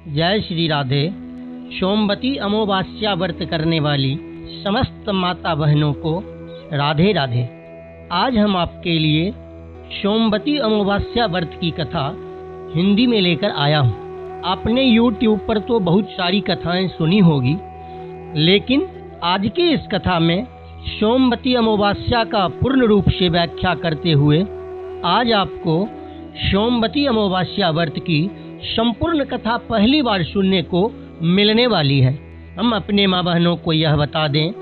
जय श्री राधे। सोमवती अमावस्या व्रत करने वाली समस्त माता बहनों को राधे राधे। आज हम आपके लिए सोमवती अमावस्या व्रत की कथा हिंदी में लेकर आया हूँ। आपने YouTube पर तो बहुत सारी कथाएं सुनी होगी, लेकिन आज की इस कथा में सोमवती अमावस्या का पूर्ण रूप से व्याख्या करते हुए आज आपको सोमवती अमावस्या व्रत की संपूर्ण कथा पहली बार सुनने को मिलने वाली है। हम अपने माँ बहनों को यह बता दें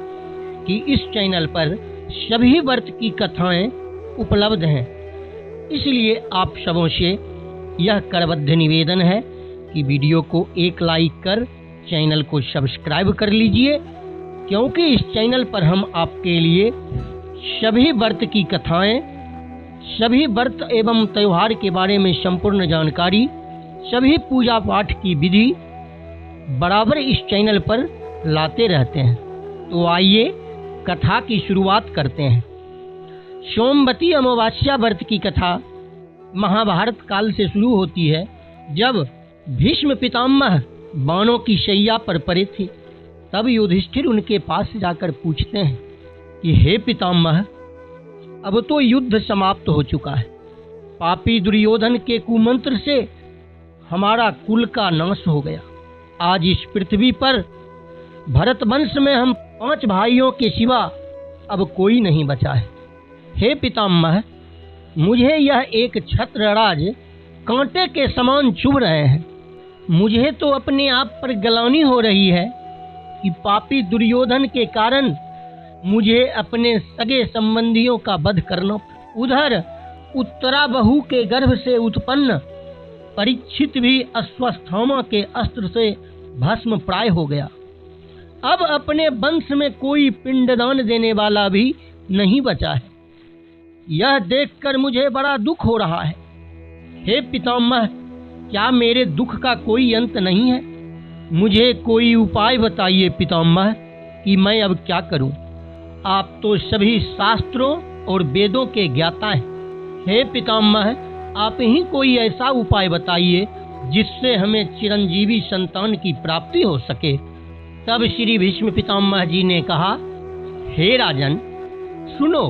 कि इस चैनल पर सभी व्रत की कथाएं उपलब्ध हैं, इसलिए आप सबों से यह करबद्ध निवेदन है कि वीडियो को एक लाइक कर चैनल को सब्सक्राइब कर लीजिए, क्योंकि इस चैनल पर हम आपके लिए सभी व्रत की कथाएं, सभी व्रत एवं त्यौहार के बारे में संपूर्ण जानकारी, सभी पूजा पाठ की विधि बराबर इस चैनल पर लाते रहते हैं। तो आइए कथा की शुरुआत करते हैं। सोमवती अमावस्या व्रत की कथा महाभारत काल से शुरू होती है, जब भीष्म पितामह बाणों की शैया पर पड़े थे। तब युधिष्ठिर उनके पास जाकर पूछते हैं कि हे पितामह, अब तो युद्ध समाप्त हो चुका है। पापी दुर्योधन के कुमंत्र से हमारा कुल का नाश हो गया। आज इस पृथ्वी पर भरत वंश में हम 5 भाइयों के सिवा अब कोई नहीं बचा है। हे पितामह, मुझे यह एक छत्रराज कांटे के समान चुभ रहे हैं। मुझे तो अपने आप पर ग्लानि हो रही है कि पापी दुर्योधन के कारण मुझे अपने सगे संबंधियों का वध करना। उधर उत्तरा बहू के गर्भ से उत्पन्न परीक्षित भी अश्वत्थामा के अस्त्र से भस्म प्राय हो गया। अब अपने वंश में कोई पिंडदान देने वाला भी नहीं बचा है। यह देखकर मुझे बड़ा दुख हो रहा है। हे पितामह, क्या मेरे दुख का कोई अंत नहीं है? मुझे कोई उपाय बताइए पितामह कि मैं अब क्या करूं। आप तो सभी शास्त्रों और वेदों के ज्ञाता हैं। हे पितामह, आप ही कोई ऐसा उपाय बताइए जिससे हमें चिरंजीवी संतान की प्राप्ति हो सके। तब श्री भीष्म पितामह जी ने कहा, हे राजन, सुनो,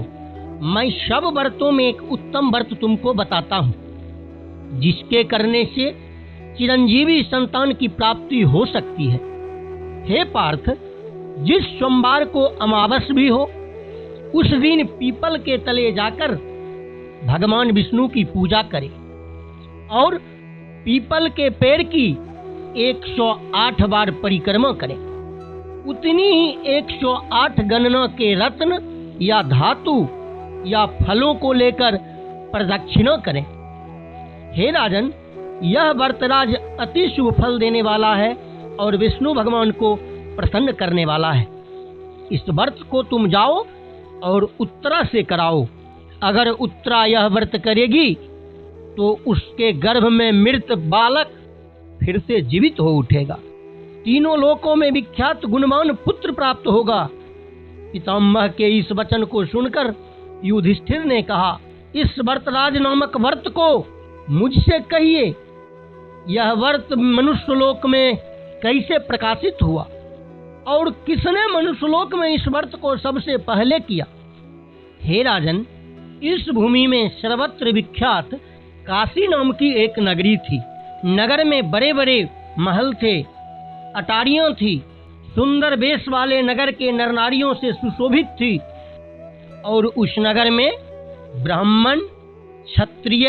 मैं सब व्रतों में एक उत्तम व्रत तुमको बताता हूँ, जिसके करने से चिरंजीवी संतान की प्राप्ति हो सकती है। हे पार्थ, जिस सोमवार को अमावस भी हो, उस दिन पीपल के तले जाकर भगवान विष्णु की पूजा करें और पीपल के पेड़ की 108 बार परिक्रमा करें। उतनी ही 108 गणना के रत्न या धातु या फलों को लेकर प्रदक्षिणा करें। हे राजन, यह व्रतराज अति शुभ फल देने वाला है और विष्णु भगवान को प्रसन्न करने वाला है। इस व्रत को तुम जाओ और उत्तरा से कराओ। अगर उत्तरा यह व्रत करेगी तो उसके गर्भ में मृत बालक फिर से जीवित हो उठेगा। तीनों लोकों में विख्यात गुणवान पुत्र प्राप्त होगा। पितामह के इस वचन को सुनकर युधिष्ठिर ने कहा, इस व्रतराज नामक व्रत को मुझसे कहिए। यह व्रत मनुष्य लोक में कैसे प्रकाशित हुआ और किसने मनुष्य लोक में इस व्रत को सबसे पहले किया? हे राजन, इस भूमि में सर्वत्र विख्यात काशी नाम की एक नगरी थी। नगर में बड़े बड़े महल थे, अटारियां थी, सुंदर वेश वाले नगर के नर नारियों से सुशोभित थी। और उस नगर में ब्राह्मण, क्षत्रिय,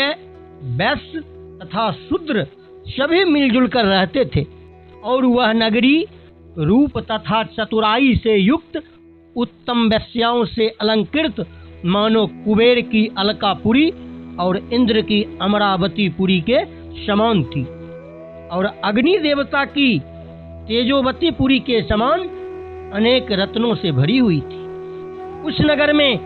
वैश्य तथा शूद्र सभी मिलजुल कर रहते थे। और वह नगरी रूप तथा चतुराई से युक्त उत्तम वेश्याओं से अलंकृत मानो कुबेर की अलकापुरी और इंद्र की अमरावतीपुरी के समान थी, और अग्नि देवता की तेजोवतीपुरी के समान अनेक रत्नों से भरी हुई थी। उस नगर में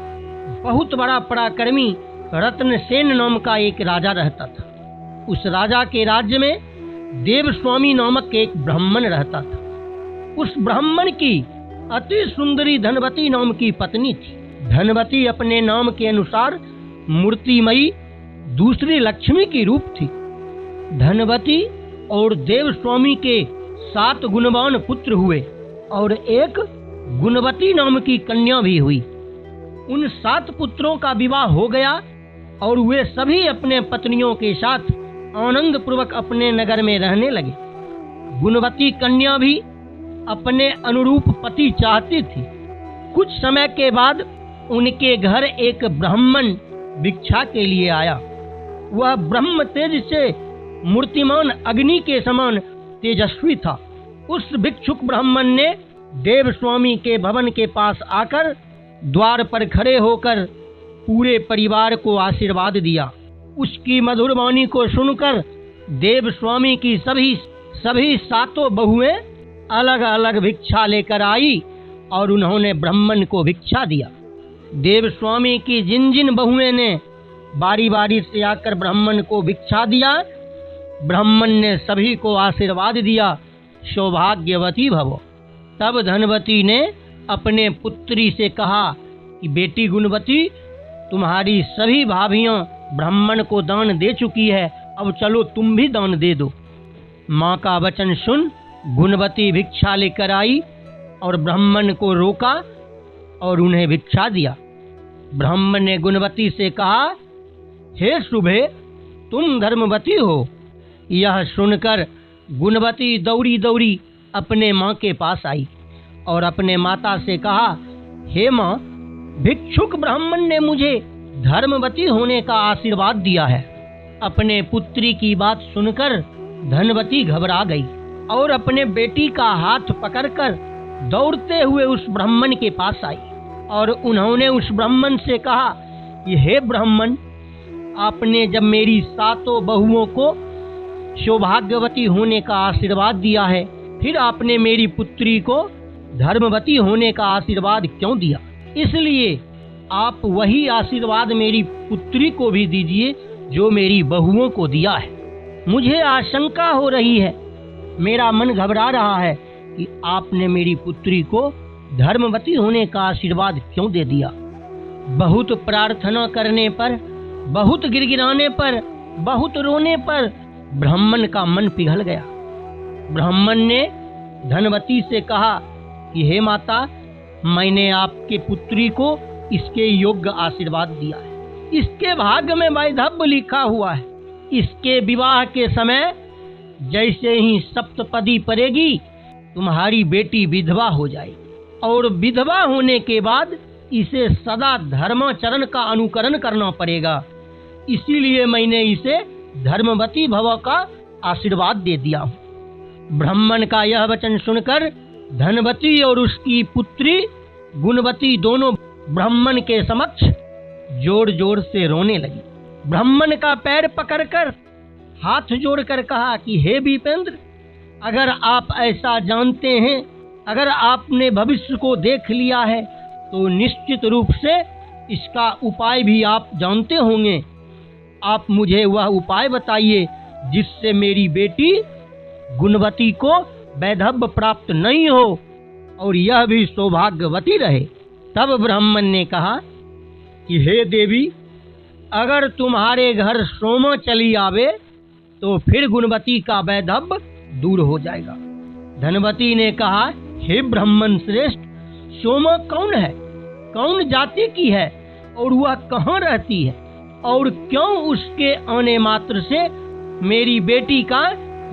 बहुत बड़ा पराक्रमी रत्नसेन नाम का एक राजा रहता था। उस राजा के राज्य में देवस्वामी नामक एक ब्राह्मण रहता था। उस ब्राह्मण की अति सुंदरी धनवती नाम की पत्नी थी। धनवती अपने नाम के अनुसार मूर्तिमयी दूसरी लक्ष्मी की रूप थी। धनवती और देवस्वामी के 7 गुणवान पुत्र हुए और एक गुणवती नाम की कन्या भी हुई। उन 7 पुत्रों का विवाह हो गया और वे सभी अपने पत्नियों के साथ आनंद पूर्वक अपने नगर में रहने लगे। गुणवती कन्या भी अपने अनुरूप पति चाहती थी। कुछ समय के बाद उनके घर एक ब्राह्मण भिक्षा के लिए आया। वह ब्रह्म तेज से मूर्तिमान अग्नि के समान तेजस्वी था। उस भिक्षुक ब्राह्मण ने देवस्वामी के भवन के पास आकर द्वार पर खड़े होकर पूरे परिवार को आशीर्वाद दिया। उसकी मधुर वाणी को सुनकर देवस्वामी की सभी 7 बहुएं अलग अलग भिक्षा लेकर आई और उन्होंने ब्राह्मण को भिक्षा दिया। देवस्वामी की जिन जिन बहुएं ने बारी बारी से आकर ब्राह्मण को भिक्षा दिया, ब्राह्मण ने सभी को आशीर्वाद दिया, सौभाग्यवती भवो। तब धनवती ने अपने पुत्री से कहा कि बेटी गुणवती, तुम्हारी सभी भाभियां ब्राह्मण को दान दे चुकी है, अब चलो तुम भी दान दे दो। माँ का वचन सुन गुणवती भिक्षा लेकर आई और ब्राह्मण को रोका और उन्हें भिक्षा दिया। ब्राह्मण ने गुणवती से कहा, हे शुभे, तुम धर्मवती हो। यह सुनकर गुणवती दौड़ी दौड़ी अपने माँ के पास आई और अपने माता से कहा, हे माँ, भिक्षुक ब्राह्मण ने मुझे धर्मवती होने का आशीर्वाद दिया है। अपने पुत्री की बात सुनकर धनवती घबरा गई और अपने बेटी का हाथ पकड़कर दौड़ते हुए उस ब्राह्मण के पास आई और उन्होंने उस ब्राह्मण से कहा कि हे ब्राह्मण, आपने जब मेरी 7 बहुओं को सौभाग्यवती होने का आशीर्वाद दिया है, फिर आपने मेरी पुत्री को धर्मवती होने का आशीर्वाद क्यों दिया? इसलिए आप वही आशीर्वाद मेरी पुत्री को भी दीजिए जो मेरी बहुओं को दिया है। मुझे आशंका हो रही है, मेरा मन घबरा रहा है कि आपने मेरी पुत्री को धर्मवती होने का आशीर्वाद क्यों दे दिया। बहुत प्रार्थना करने पर, बहुत गिड़गिड़ाने पर, बहुत रोने पर ब्राह्मण का मन पिघल गया। ब्राह्मण ने धनवती से कहा कि हे माता, मैंने आपके पुत्री को इसके योग्य आशीर्वाद दिया है। इसके भाग्य में वैधव्य लिखा हुआ है। इसके विवाह के समय जैसे ही सप्तपदी पड़ेगी, तुम्हारी बेटी विधवा हो जाएगी और विधवा होने के बाद इसे सदा धर्माचरण का अनुकरण करना पड़ेगा। इसीलिए मैंने इसे धर्मवती भव का आशीर्वाद दे दिया हूँ। ब्राह्मण का यह वचन सुनकर धनवती और उसकी पुत्री गुणवती दोनों ब्राह्मण के समक्ष जोर जोर से रोने लगी। ब्राह्मण का पैर पकड़कर हाथ जोड़कर कहा कि हे विपेंद्र, अगर आप ऐसा जानते हैं, अगर आपने भविष्य को देख लिया है, तो निश्चित रूप से इसका उपाय भी आप जानते होंगे। आप मुझे वह उपाय बताइए जिससे मेरी बेटी गुणवती को वैधव्य प्राप्त नहीं हो और यह भी सौभाग्यवती रहे। तब ब्राह्मण ने कहा कि हे देवी, अगर तुम्हारे घर सोमा चली आवे तो फिर गुणवती का वैधव्य दूर हो जाएगा। धनवती ने कहा, हे ब्राह्मण श्रेष्ठ, सोमा कौन है, कौन जाति की है और वह कहाँ रहती है और क्यों उसके आने मात्र से मेरी बेटी का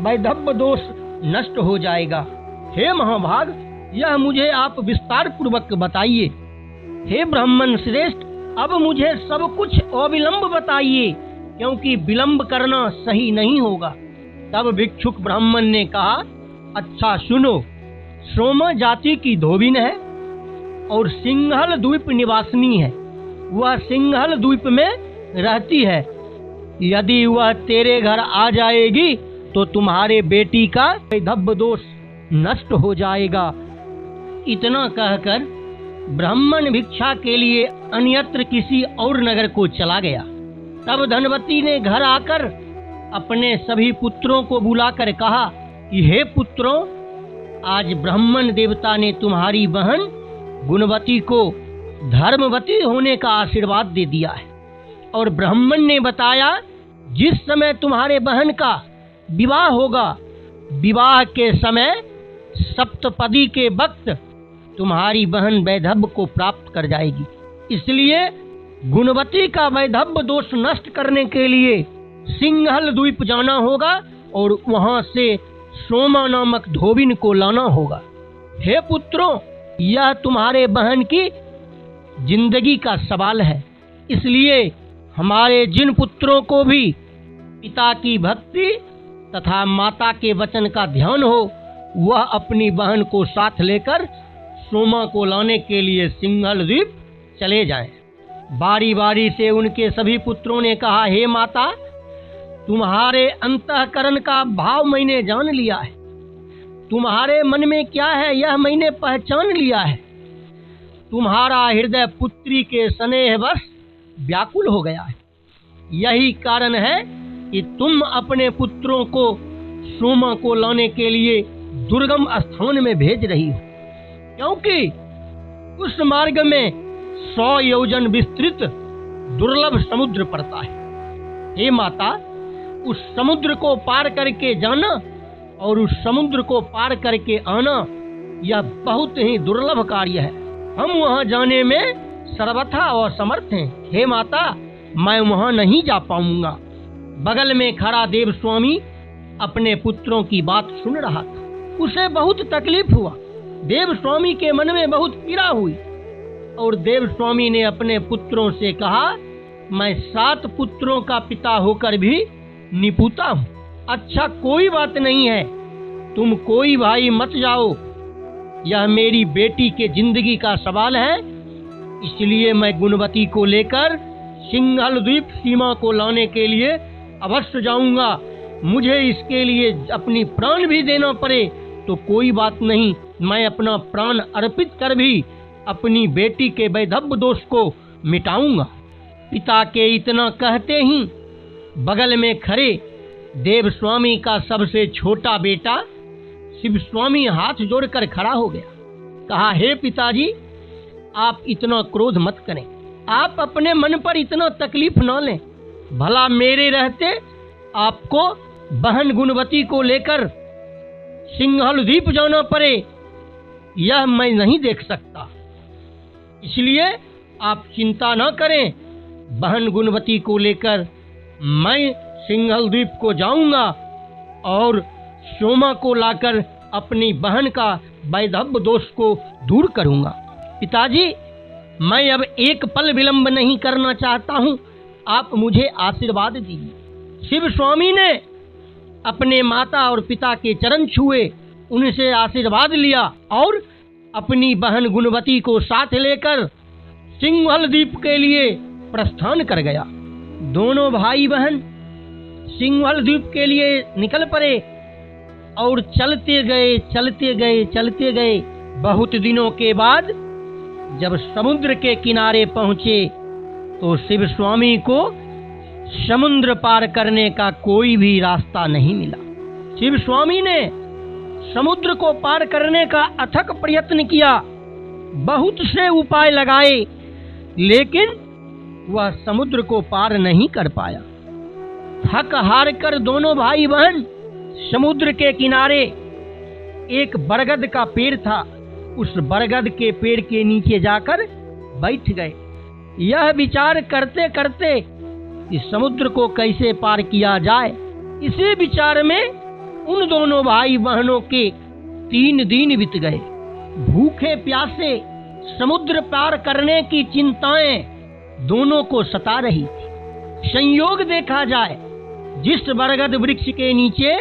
वैधव्य दोष नष्ट हो जाएगा? हे महाभाग, यह मुझे आप विस्तार पूर्वक बताइए। हे ब्राह्मण श्रेष्ठ, अब मुझे सब कुछ अविलंब बताइए, क्योंकि विलंब करना सही नहीं होगा। तब भिक्षुक ब्राह्मण ने कहा, अच्छा सुनो, सोमा जाति की धोबिन है और सिंघल द्वीप निवासिनी है। वह सिंघल द्वीप में रहती है। यदि वह तेरे घर आ जाएगी तो तुम्हारे बेटी का वैधव्य दोष नष्ट हो जाएगा। इतना कहकर ब्राह्मण भिक्षा के लिए अन्यत्र किसी और नगर को चला गया। तब धनवती ने घर आकर अपने सभी पुत्रों को बुलाकर कहा कि हे पुत्रों, आज ब्राह्मण देवता ने तुम्हारी बहन गुणवती को धर्मवती होने का आशीर्वाद दे दिया है और ब्राह्मण ने बताया जिस समय तुम्हारे बहन का विवाह होगा विवाह के समय सप्तपदी के वक्त तुम्हारी बहन वैधव्य को प्राप्त कर जाएगी। इसलिए गुणवती का वैधव्य दोष नष्ट करने के लिए सिंहल द्वीप जाना होगा और वहां से सोमा नामक धोबिन को लाना होगा। हे पुत्रों, यह तुम्हारे बहन की जिंदगी का सवाल है। इसलिए हमारे जिन पुत्रों को भी पिता की भक्ति तथा माता के वचन का ध्यान हो, वह अपनी बहन को साथ लेकर सोमा को लाने के लिए सिंहल द्वीप चले जाएं। बारी बारी से उनके सभी पुत्रों ने कहा, हे माता, तुम्हारे अंतःकरण का भाव मैंने जान लिया है। तुम्हारे मन में क्या है यह मैंने पहचान लिया है। तुम्हारा हृदय पुत्री के स्नेहवश व्याकुल हो गया है। यही कारण है कि तुम अपने पुत्रों को सोमा को लाने के लिए दुर्गम स्थान में भेज रही हो, क्योंकि उस मार्ग में 100 योजन विस्तृत दुर्लभ समुद्र पड़ता है। हे माता, उस समुद्र को पार करके जाना और उस समुद्र को पार करके आना यह बहुत ही दुर्लभ कार्य है। हम वहां जाने में सर्वथा असमर्थ हैं। हे माता, मैं वहां नहीं जा पाऊंगा। बगल में खड़ा देवस्वामी अपने पुत्रों की बात सुन रहा था। उसे बहुत तकलीफ हुआ। देवस्वामी के मन में बहुत पीड़ा हुई और देवस्वामी ने अपने पुत्रों से कहा, मैं 7 पुत्रों का पिता होकर भी निपुता हूँ। अच्छा, कोई बात नहीं है, तुम कोई भाई मत जाओ। यह मेरी बेटी के जिंदगी का सवाल है। इसलिए मैं गुणवती को लेकर सिंहल द्वीप सीमा को लाने के लिए अवश्य जाऊंगा। मुझे इसके लिए अपनी प्राण भी देना पड़े तो कोई बात नहीं, मैं अपना प्राण अर्पित कर भी अपनी बेटी के वैधव्य दोष को मिटाऊंगा। पिता के इतना कहते ही बगल में खड़े देवस्वामी का सबसे छोटा बेटा शिवस्वामी हाथ जोड़कर खड़ा हो गया। कहा, हे पिताजी, आप इतना क्रोध मत करें। आप अपने मन पर इतना तकलीफ न लें। भला मेरे रहते आपको बहन गुणवती को लेकर सिंहल द्वीप जाना पड़े, यह मैं नहीं देख सकता। इसलिए आप चिंता न करें। बहन गुणवती को लेकर मैं सिंहल द्वीप को जाऊंगा और सोमा को लाकर अपनी बहन का वैधव्य दोष को दूर करूंगा। पिताजी, मैं अब एक पल विलंब नहीं करना चाहता हूं। आप मुझे आशीर्वाद दीजिए। शिव स्वामी ने अपने माता और पिता के चरण छुए, उनसे आशीर्वाद लिया और अपनी बहन गुणवती को साथ लेकर सिंहल द्वीप के लिए प्रस्थान कर गया। दोनों भाई बहन सिंहल द्वीप के लिए निकल पड़े और चलते गए। बहुत दिनों के बाद जब समुद्र के किनारे पहुंचे तो शिव स्वामी को समुद्र पार करने का कोई भी रास्ता नहीं मिला। शिव स्वामी ने समुद्र को पार करने का अथक प्रयत्न किया, बहुत से उपाय लगाए, लेकिन वह समुद्र को पार नहीं कर पाया। थक हार कर दोनों भाई बहन समुद्र के किनारे एक बरगद का पेड़ था, उस बरगद के पेड़ के नीचे जाकर बैठ गए। यह विचार करते करते कि समुद्र को कैसे पार किया जाए, इसी विचार में उन दोनों भाई बहनों के 3 दिन बीत गए। भूखे प्यासे समुद्र पार करने की चिंताएं दोनों को सता रही थी। संयोग देखा जाए, जिस बरगद वृक्ष के नीचे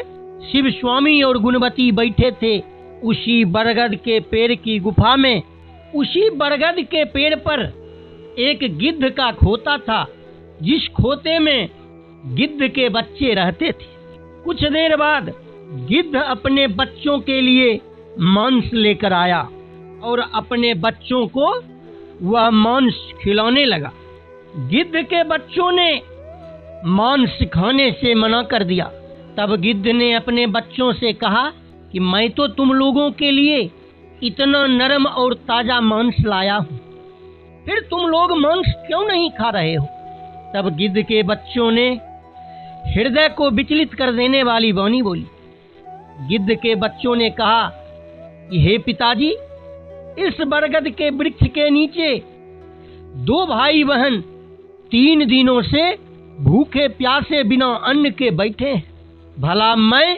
शिव स्वामी और गुणवती बैठे थे, उसी बरगद के पेड़ की गुफा में, उसी बरगद के पेड़ पर एक गिद्ध का खोता था, जिस खोते में गिद्ध के बच्चे रहते थे। कुछ देर बाद गिद्ध अपने बच्चों के लिए मांस लेकर आया और अपने बच्चों को वह मांस खिलाने लगा। गिद्ध के बच्चों ने मांस खाने से मना कर दिया। तब गिद्ध ने अपने बच्चों से कहा कि मैं तो तुम लोगों के लिए इतना नरम और ताजा मांस लाया हूँ, फिर तुम लोग मांस क्यों नहीं खा रहे हो? तब गिद्ध के बच्चों ने हृदय को विचलित कर देने वाली वाणी बोली, गिद्ध के बच्चों ने कहा कि हे पिताजी, इस बरगद के वृक्ष के नीचे 2 भाई बहन 3 दिनों से भूखे प्यासे बिना अन्न के बैठे हैं। भला मैं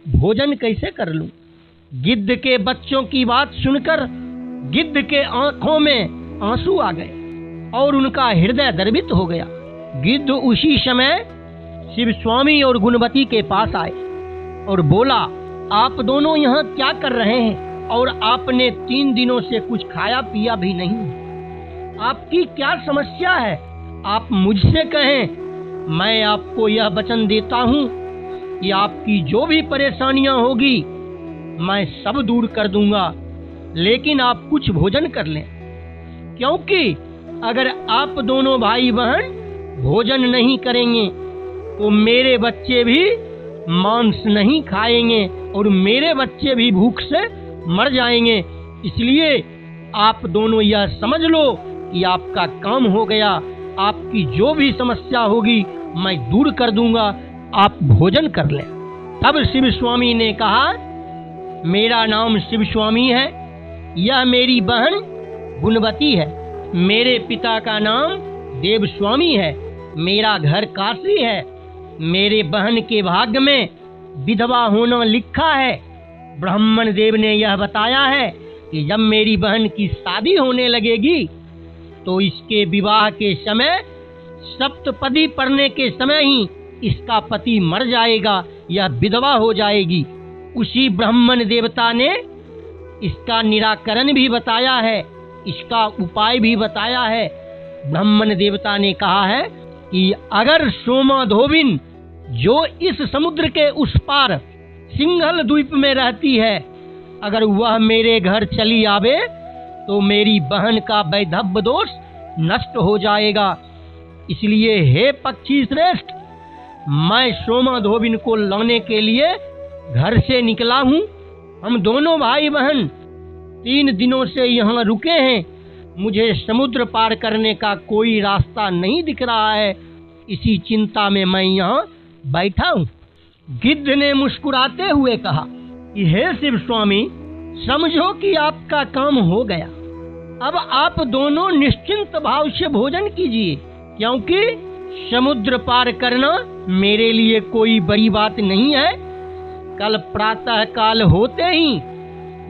भोजन कैसे कर लूं? गिद्ध के बच्चों की बात सुनकर गिद्ध के आंखों में आंसू आ गए और उनका हृदय द्रवित हो गया। गिद्ध उसी समय शिव स्वामी और गुणवती के पास आए और बोला, आप दोनों यहाँ क्या कर रहे हैं? और आपने 3 दिनों से कुछ खाया पिया भी नहीं। आपकी क्या समस्या है? आप मुझसे कहें, मैं आपको यह वचन देता हूँ कि आपकी जो भी परेशानियां होगी मैं सब दूर कर दूंगा, लेकिन आप कुछ भोजन कर लें, क्योंकि अगर आप दोनों भाई बहन भोजन नहीं करेंगे तो मेरे बच्चे भी मांस नहीं खाएंगे और मेरे बच्चे भी भूख से मर जाएंगे। इसलिए आप दोनों यह समझ लो कि आपका काम हो गया। आपकी जो भी समस्या होगी मैं दूर कर दूंगा, आप भोजन कर लें। तब शिव स्वामी ने कहा, मेरा नाम शिव स्वामी है, यह मेरी बहन गुणवती है, मेरे पिता का नाम देव स्वामी है, मेरा घर काशी है, मेरे बहन के भाग्य में विधवा होना लिखा है। ब्राह्मण देव ने यह बताया है कि जब मेरी बहन की शादी होने लगेगी तो इसके विवाह के समय सप्तपदी पढ़ने के समय ही इसका पति मर जाएगा, यह विधवा हो जाएगी। उसी ब्राह्मण देवता ने इसका निराकरण भी बताया है, इसका उपाय भी बताया है। ब्राह्मण देवता ने कहा है कि अगर सोमा धोबिन जो इस समुद्र के उस पार सिंघल द्वीप में रहती है, अगर वह मेरे घर चली आवे तो मेरी बहन का वैधव्य दोष नष्ट हो जाएगा। इसलिए हे पक्षी श्रेष्ठ, मैं सोमा धोबिन को लाने के लिए घर से निकला हूँ। हम दोनों भाई बहन 3 दिनों से यहाँ रुके हैं, मुझे समुद्र पार करने का कोई रास्ता नहीं दिख रहा है। इसी चिंता में मैं यहाँ बैठा हूँ। गिद्ध ने मुस्कुराते हुए कहा कि हे शिव स्वामी, समझो कि आपका काम हो गया। अब आप दोनों निश्चिंत भाव से भोजन कीजिए, क्योंकि समुद्र पार करना मेरे लिए कोई बड़ी बात नहीं है। कल प्रातः काल होते ही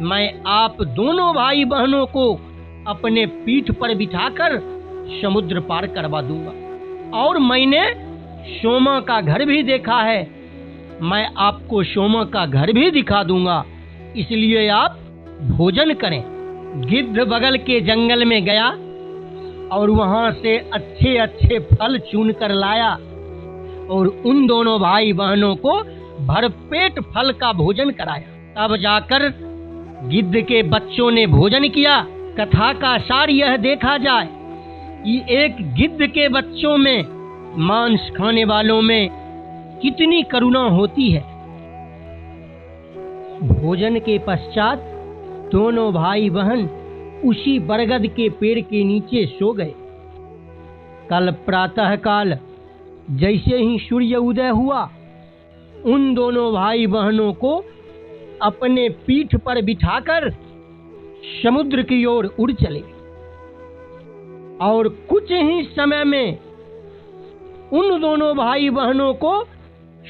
मैं आप दोनों भाई बहनों को अपने पीठ पर बिठाकर समुद्र पार करवा दूंगा। और मैंने सोमा का घर भी देखा है, मैं आपको सोमा का घर भी दिखा दूंगा, इसलिए आप भोजन करें। गिद्ध बगल के जंगल में गया और वहां से अच्छे अच्छे फल चुन कर लाया और उन दोनों भाई बहनों को भरपेट फल का भोजन कराया। तब जाकर गिद्ध के बच्चों ने भोजन किया। कथा का सार यह देखा जाए कि एक गिद्ध के बच्चों में, मांस खाने वालों में कितनी करुणा होती है। भोजन के पश्चात दोनों भाई बहन उसी बरगद के पेड़ के नीचे सो गए। कल प्रातः काल जैसे ही सूर्य उदय हुआ, उन दोनों भाई बहनों को अपने पीठ पर बिठाकर समुद्र की ओर उड़ चले और कुछ ही समय में उन दोनों भाई बहनों को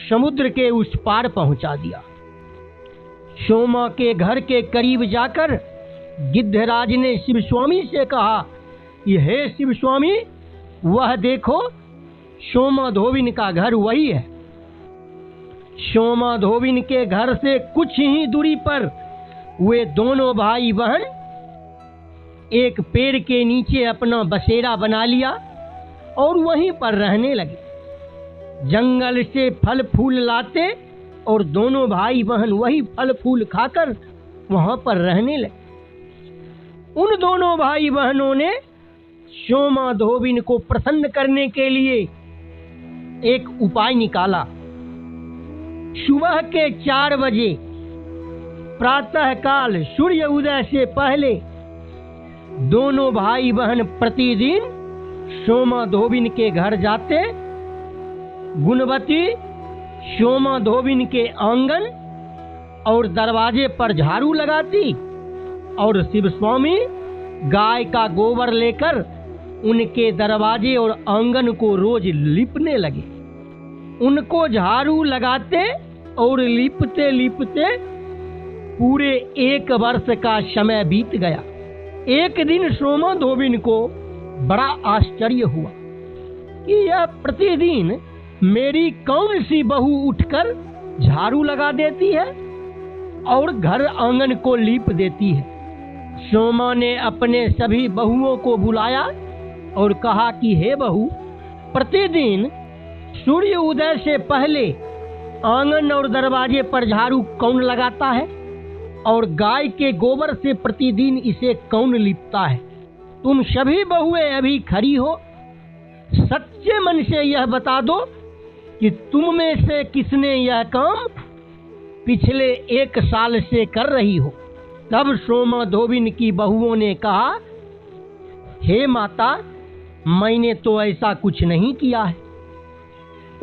समुद्र के उस पार पहुंचा दिया। सोमा के घर के करीब जाकर गिद्धराज ने शिव स्वामी से कहा कि हे शिव स्वामी, वह देखो सोमा धोबिन का घर वही है। सोमा धोबिन के घर से कुछ ही दूरी पर वे दोनों भाई बहन एक पेड़ के नीचे अपना बसेरा बना लिया और वहीं पर रहने लगे। जंगल से फल फूल लाते और दोनों भाई बहन वही फल फूल खाकर वहां पर रहने लगे। उन दोनों भाई बहनों ने सोमा धोबिन को प्रसन्न करने के लिए एक उपाय निकाला। सुबह के 4 बजे प्रातः काल सूर्य उदय से पहले दोनों भाई बहन प्रतिदिन सोमा धोबिन के घर जाते। गुणवती सोमा धोबिन के आंगन और दरवाजे पर झाड़ू लगाती और शिव स्वामी गाय का गोबर लेकर उनके दरवाजे और आंगन को रोज लीपने लगे। उनको झाड़ू लगाते और लीपते लीपते पूरे 1 वर्ष का समय बीत गया। एक दिन सोमा धोबिन को बड़ा आश्चर्य हुआ कि यह प्रतिदिन मेरी कौन सी बहू उठकर झाड़ू लगा देती है और घर आंगन को लीप देती है। सोमा ने अपने सभी बहुओं को बुलाया और कहा कि हे बहू, प्रतिदिन सूर्य उदय से पहले आंगन और दरवाजे पर झाड़ू कौन लगाता है और गाय के गोबर से प्रतिदिन इसे कौन लीपता है? तुम सभी बहुएं अभी खड़ी हो, सच्चे मन से यह बता दो कि तुम में से किसने यह काम पिछले 1 साल से कर रही हो। तब सोमा धोबिन की बहुओं ने कहा, हे माता, मैंने तो ऐसा कुछ नहीं किया है।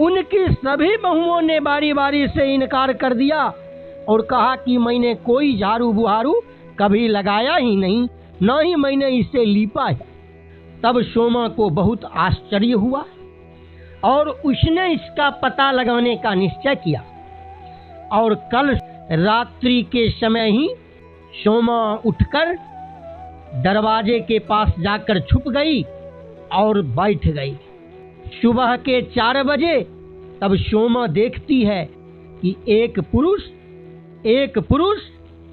उनकी सभी बहुओं ने बारी बारी से इनकार कर दिया और कहा कि मैंने कोई झाड़ू बुहारू कभी लगाया ही नहीं, न ही मैंने इसे लीपा है। तब सोमा को बहुत आश्चर्य हुआ और उसने इसका पता लगाने का निश्चय किया और कल रात्रि के समय ही सोमा उठकर दरवाजे के पास जाकर छुप गई और बैठ गई। सुबह के 4 बजे तब सोमा देखती है कि एक पुरुष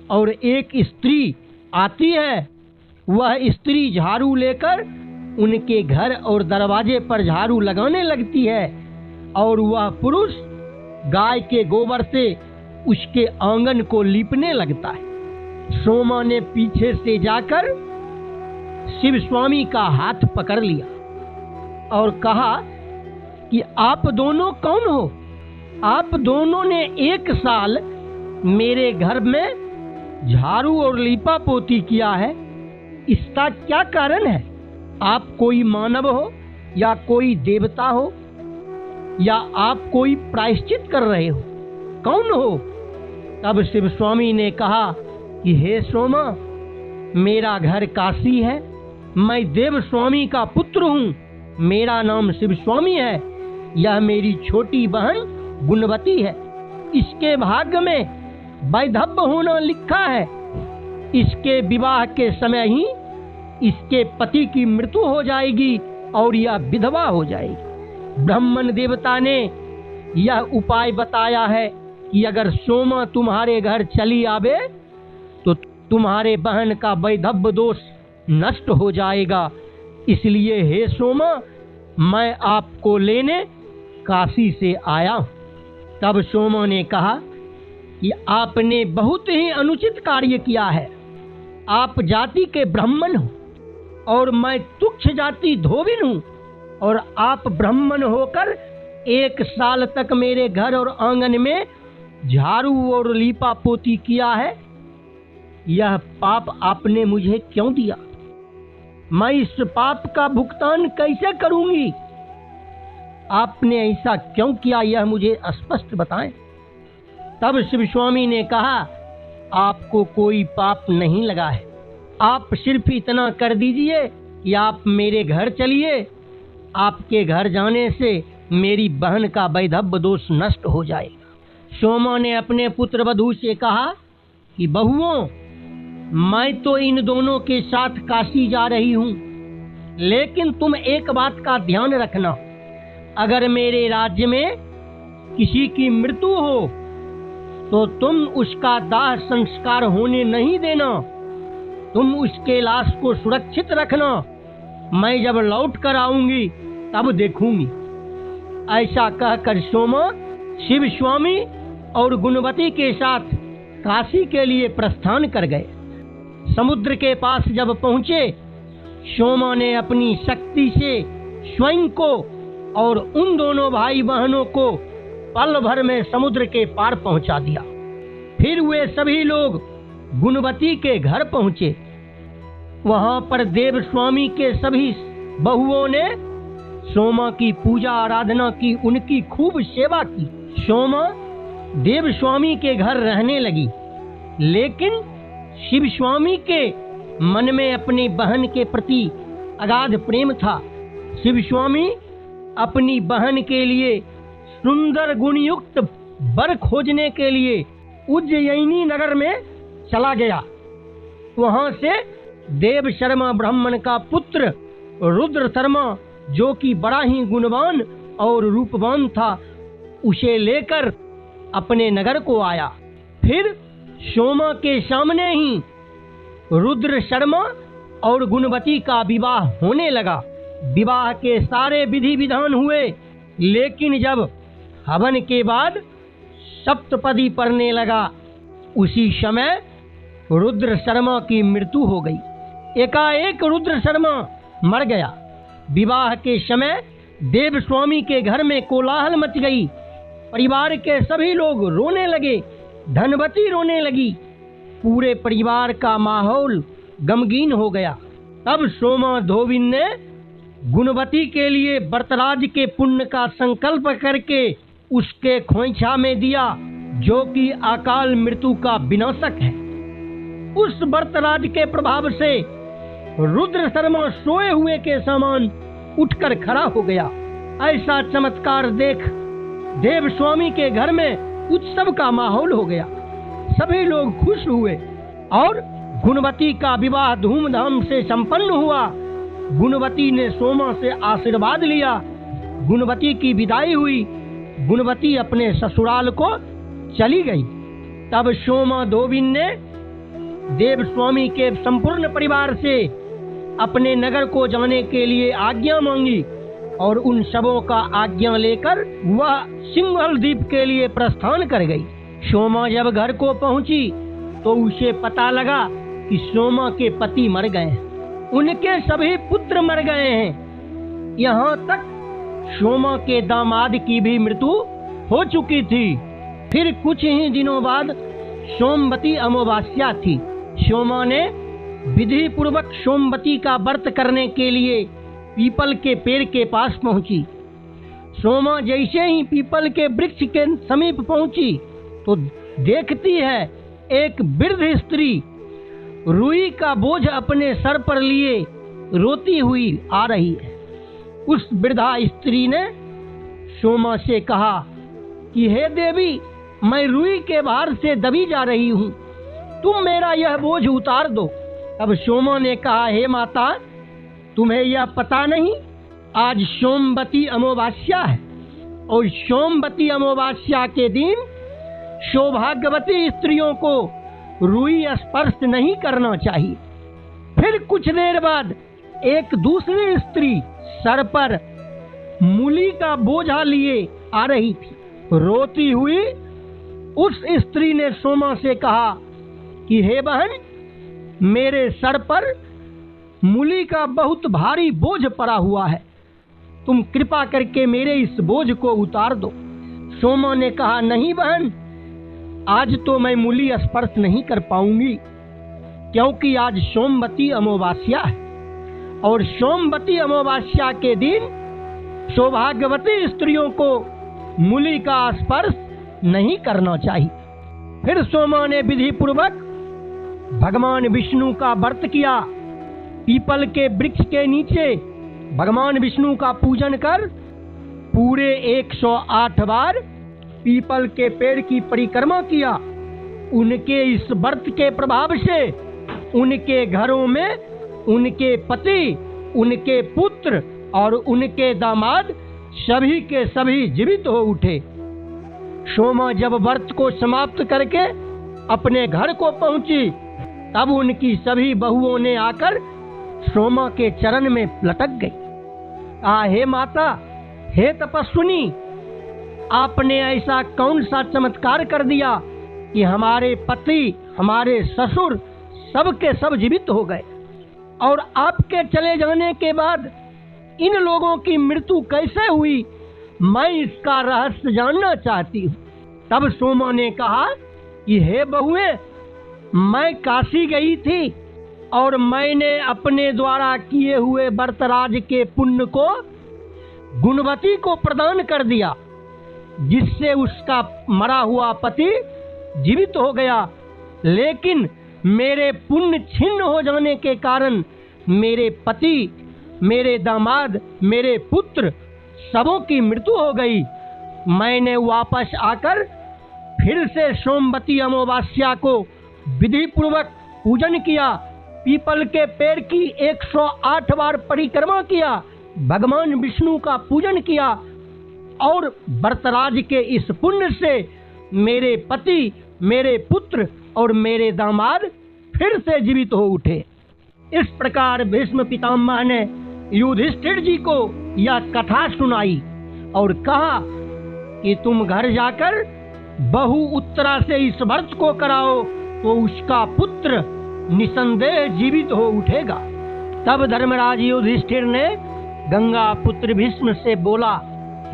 और एक स्त्री आती है। वह स्त्री झाड़ू लेकर उनके घर और दरवाजे पर झाड़ू लगाने लगती है और वह पुरुष गाय के गोबर से उसके आंगन को लीपने लगता है। सोमा ने पीछे से जाकर शिव स्वामी का हाथ पकड़ लिया और कहा कि आप दोनों कौन हो? आप दोनों ने 1 साल मेरे घर में झाड़ू और लीपा पोती किया है, इसका क्या कारण है? आप कोई मानव हो या कोई देवता हो या आप कोई प्रायश्चित कर रहे हो? कौन हो? तब शिव स्वामी ने कहा कि हे सोमा, मेरा घर काशी है, मैं देव स्वामी का पुत्र हूँ, मेरा नाम शिव स्वामी है। यह मेरी छोटी बहन गुणवती है, इसके भाग्य में वैधव्य होना लिखा है। इसके विवाह के समय ही इसके पति की मृत्यु हो जाएगी और यह विधवा हो जाएगी। ब्राह्मण देवता ने यह उपाय बताया है कि अगर सोमा तुम्हारे घर चली आवे तो तुम्हारे बहन का वैधव्य दोष नष्ट हो जाएगा। इसलिए हे सोमा, मैं आपको लेने काशी से आया। तब सोमा ने कहा कि आपने बहुत ही अनुचित कार्य किया है। आप जाति के ब्राह्मण हो और मैं तुच्छ जाति धोबिन हूँ, और आप ब्राह्मण होकर 1 साल तक मेरे घर और आंगन में झाड़ू और लीपा पोती किया है। यह पाप आपने मुझे क्यों दिया? मैं इस पाप का भुगतान कैसे करूंगी? आपने ऐसा क्यों किया, यह मुझे स्पष्ट बताएं। तब शिव स्वामी ने कहा, आपको कोई पाप नहीं लगा है। आप सिर्फ इतना कर दीजिए कि आप मेरे घर चलिए। आपके घर जाने से मेरी बहन का वैधव्य दोष नष्ट हो जाएगा। सोमा ने अपने पुत्र वधू से कहा कि बहुओं, मैं तो इन दोनों के साथ काशी जा रही हूँ, लेकिन तुम एक बात का ध्यान रखना, अगर मेरे राज्य में किसी की मृत्यु हो तो तुम उसका दाह संस्कार होने नहीं देना। तुम उसके लाश को सुरक्षित रखना। मैं जब लौट कर आऊंगी तब देखूंगी। ऐसा कहकर सोमा शिव स्वामी और गुणवती के साथ काशी के लिए प्रस्थान कर गए। समुद्र के पास जब पहुंचे, सोमा ने अपनी शक्ति से स्वयं को और उन दोनों भाई बहनों को पल भर में समुद्र के पार पहुंचा दिया। फिर वे सभी लोग गुणवती के घर पहुंचे। वहां पर देव स्वामी के सभी बहुओं ने सोमा की पूजा आराधना की, उनकी खूब सेवा की। सोमा देवस्वामी के घर रहने लगी। लेकिन शिव स्वामी के मन में अपनी बहन के प्रति अगाध प्रेम था। शिव स्वामी अपनी बहन के लिए सुंदर गुणयुक्त वर खोजने के लिए उज्जयिनी नगर में चला गया। वहां से देव शर्मा ब्राह्मण का पुत्र रुद्र शर्मा, जो कि बड़ा ही गुणवान और रूपवान था, उसे लेकर अपने नगर को आया। फिर सोमा के सामने ही रुद्र शर्मा और गुणवती का विवाह होने लगा। विवाह के सारे विधि विधान हुए, लेकिन जब हवन के बाद सप्तपदी पड़ने लगा, उसी समय रुद्र शर्मा की मृत्यु हो गई। एकाएक रुद्र शर्मा मर गया। विवाह के समय देव स्वामी के घर में कोलाहल मच गई। परिवार के सभी लोग रोने लगे, धनवती रोने लगी। पूरे परिवार का माहौल गमगीन हो गया। तब सोमा धोबिन ने गुणवती के लिए व्रतराज के पुण्य का संकल्प करके उसके खोइछा में दिया, जो कि अकाल मृत्यु का विनाशक है। उस व्रतराज के प्रभाव से रुद्र शर्मा सोए हुए के समान उठकर खड़ा हो गया। ऐसा चमत्कार देख देव स्वामी के घर में उत्सव का माहौल हो गया। सभी लोग खुश हुए और गुणवती का विवाह धूमधाम से संपन्न हुआ। गुणवती ने सोमा से आशीर्वाद लिया। गुणवती की विदाई हुई। गुणवती अपने ससुराल को चली गई। तब सोमा धोबिन ने देव स्वामी के संपूर्ण परिवार से अपने नगर को जाने के लिए आज्ञा मांगी और उन सबों का आज्ञा लेकर वह सिंघल द्वीप के लिए प्रस्थान कर गई। सोमा जब घर को पहुंची तो उसे पता लगा कि सोमा के पति मर गए हैं। उनके सभी पुत्र मर गए हैं। यहाँ तक सोमा के दामाद की भी मृत्यु हो चुकी थी। फिर कुछ ही दिनों बाद सोमवती अमावस्या थी। सोमा ने विधि पूर्वक सोमवती का व्रत करने के लिए पीपल के पेड़ के पास पहुंची। सोमा जैसे ही पीपल के वृक्ष के समीप पहुंची तो देखती है एक वृद्ध स्त्री रुई का बोझ अपने सर पर लिए रोती हुई आ रही है। उस वृद्धा स्त्री ने सोमा से कहा कि हे देवी, मैं रुई के भार से दबी जा रही हूँ, तुम मेरा यह बोझ उतार दो। तब सोमा ने कहा, हे माता, तुम्हें यह पता नहीं आज सोमवती अमावस्या है और सोमवती अमावस्या के दिन सौभाग्यवती स्त्रियों को रुई स्पर्श नहीं करना चाहिए। फिर कुछ देर बाद एक दूसरी स्त्री सर पर मूली का बोझा लिए आ रही थी। रोती हुई उस स्त्री ने सोमा से कहा कि हे बहन, मेरे सर पर मूली का बहुत भारी बोझ पड़ा हुआ है, तुम कृपा करके मेरे इस बोझ को उतार दो। सोमा ने कहा, नहीं बहन, आज तो मैं मूली स्पर्श नहीं कर पाऊंगी, क्योंकि आज सोमवती अमावस्या है और सोमवती अमावस्या के दिन सौभाग्यवती स्त्रियों को मूली का स्पर्श नहीं करना चाहिए। फिर सोमा ने विधि पूर्वक भगवान विष्णु का व्रत किया। पीपल के वृक्ष के नीचे भगवान विष्णु का पूजन कर पूरे 108 बार पीपल के पेड़ की परिक्रमा किया। उनके इस व्रत के प्रभाव से उनके घरों में उनके पति, उनके पुत्र और उनके दामाद सभी के सभी जीवित हो उठे। सोमा जब व्रत को समाप्त करके अपने घर को पहुंची, तब उनकी सभी बहुओं ने आकर सोमा के चरण में लटक गई। कहा, हे माता, हे तपस्विनी, आपने ऐसा कौन सा चमत्कार कर दिया कि हमारे पति, हमारे ससुर सब के सब जीवित हो गए, और आपके चले जाने के बाद इन लोगों की मृत्यु कैसे हुई, मैं इसका रहस्य जानना चाहती हूँ। तब सोमा ने कहा कि हे बहुएं, मैं काशी गई थी और मैंने अपने द्वारा किए हुए व्रतराज के पुण्य को गुणवती को प्रदान कर दिया। जिससे उसका मरा हुआ पति जीवित हो गया, लेकिन मेरे पुण्य छिन्न हो जाने के कारण मेरे पति, मेरे दामाद, मेरे पुत्र सबों की मृत्यु हो गई। मैंने वापस आकर फिर से सोमवती अमावस्या को विधि पूर्वक पूजन किया, पीपल के पेड़ की 108 बार परिक्रमा किया, भगवान विष्णु का पूजन किया और व्रतराज के इस पुण्य से मेरे पति, मेरे पुत्र और मेरे दामाद फिर से जीवित हो उठे। इस प्रकार भीष्म पितामह ने युधिष्ठिर जी को यह कथा सुनाई और कहा कि तुम घर जाकर बहु उत्तरा से इस व्रत को कराओ तो उसका पुत्र निसंदेह जीवित हो उठेगा। तब धर्मराज युधिष्ठिर ने गंगा पुत्र भीष्म से बोला,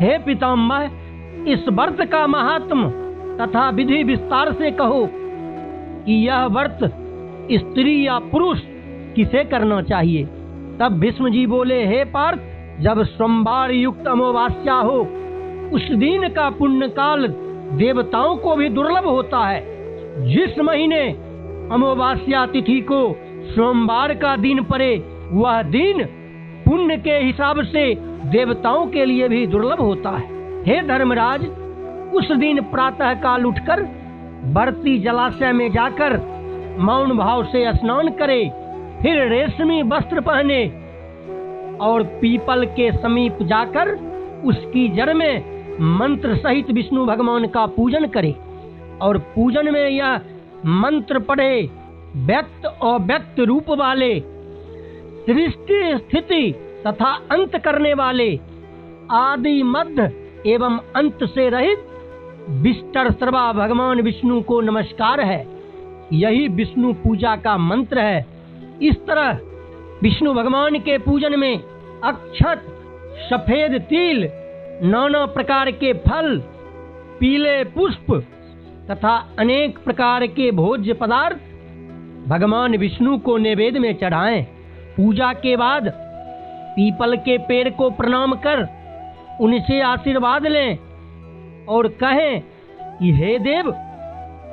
हे पितामह, इस व्रत का महात्म तथा विधि विस्तार से कहो कि यह व्रत स्त्री या पुरुष किसे करना चाहिए। तब भीष्म जी बोले, हे पार्थ, जब सोमवार युक्त अमावस्या हो उस दिन का पुण्य काल देवताओं को भी दुर्लभ होता है। जिस महीने अमावस्या तिथि को सोमवार का दिन पड़े वह दिन पुण्य के हिसाब से देवताओं के लिए भी दुर्लभ होता है। हे धर्मराज, उस दिन प्रातः काल उठकर बरती जलाशय में जाकर मौन भाव से स्नान करे, फिर रेशमी वस्त्र पहने और पीपल के समीप जाकर उसकी जड़ में मंत्र सहित विष्णु भगवान का पूजन करे और पूजन में यह मंत्र पढ़े, व्यक्त और व्यक्त रूप वाले, सृष्टि स्थिति तथा अंत करने वाले, आदि मध्य एवं अंत से रहित विष्टर सर्वा भगवान विष्णु को नमस्कार है। यही विष्णु पूजा का मंत्र है। इस तरह विष्णु भगवान के पूजन में अक्षत, सफेद तिल, नाना प्रकार के फल, पीले पुष्प तथा अनेक प्रकार के भोज्य पदार्थ भगवान विष्णु को नैवेद्य में चढ़ाएं। पूजा के बाद पीपल के पेड़ को प्रणाम कर उनसे आशीर्वाद लें और कहें कि हे देव,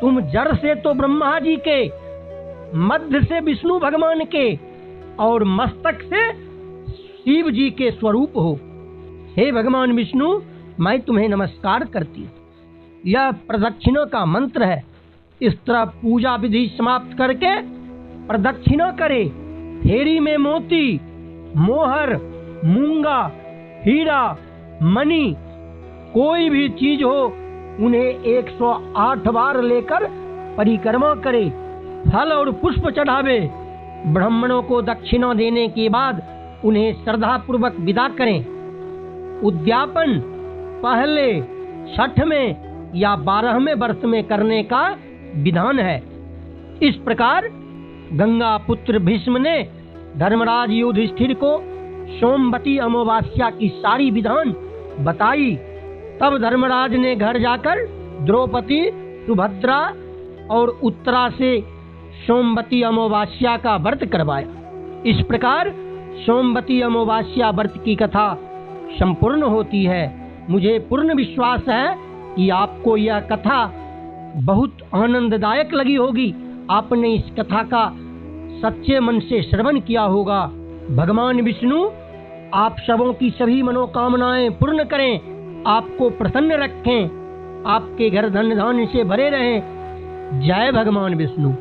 तुम जड़ से तो ब्रह्मा जी के, मध्य से विष्णु भगवान के और मस्तक से शिव जी के स्वरूप हो। हे भगवान विष्णु, मैं तुम्हें नमस्कार करती हूँ। यह प्रदक्षिणा का मंत्र है। इस तरह पूजा विधि समाप्त करके प्रदक्षिणा करे। फेरी में मोती, मोहर, मूंगा, हीरा, मणि, कोई भी चीज हो उन्हें 108 बार लेकर परिक्रमा करे। फल और पुष्प चढ़ावे। ब्राह्मणों को दक्षिणा देने के बाद उन्हें श्रद्धा पूर्वक विदा करें। उद्यापन पहले, छठ में या 12वें वर्ष में करने का विधान है। इस प्रकार गंगा पुत्र भीष्म ने धर्मराज युधिष्ठिर को सोमवती अमावस्या की सारी विधान बताई। तब धर्मराज ने घर जाकर द्रौपदी, सुभद्रा और उत्तरा से सोमवती अमावस्या का व्रत करवाया। इस प्रकार सोमवती अमावस्या व्रत की कथा संपूर्ण होती है। मुझे पूर्ण विश्वास है कि आपको यह कथा बहुत आनंददायक लगी होगी। आपने इस कथा का सच्चे मन से श्रवण किया होगा। भगवान विष्णु आप सबों की सभी मनोकामनाएं पूर्ण करें, आपको प्रसन्न रखें, आपके घर धन धान्य से भरे रहें। जय भगवान विष्णु।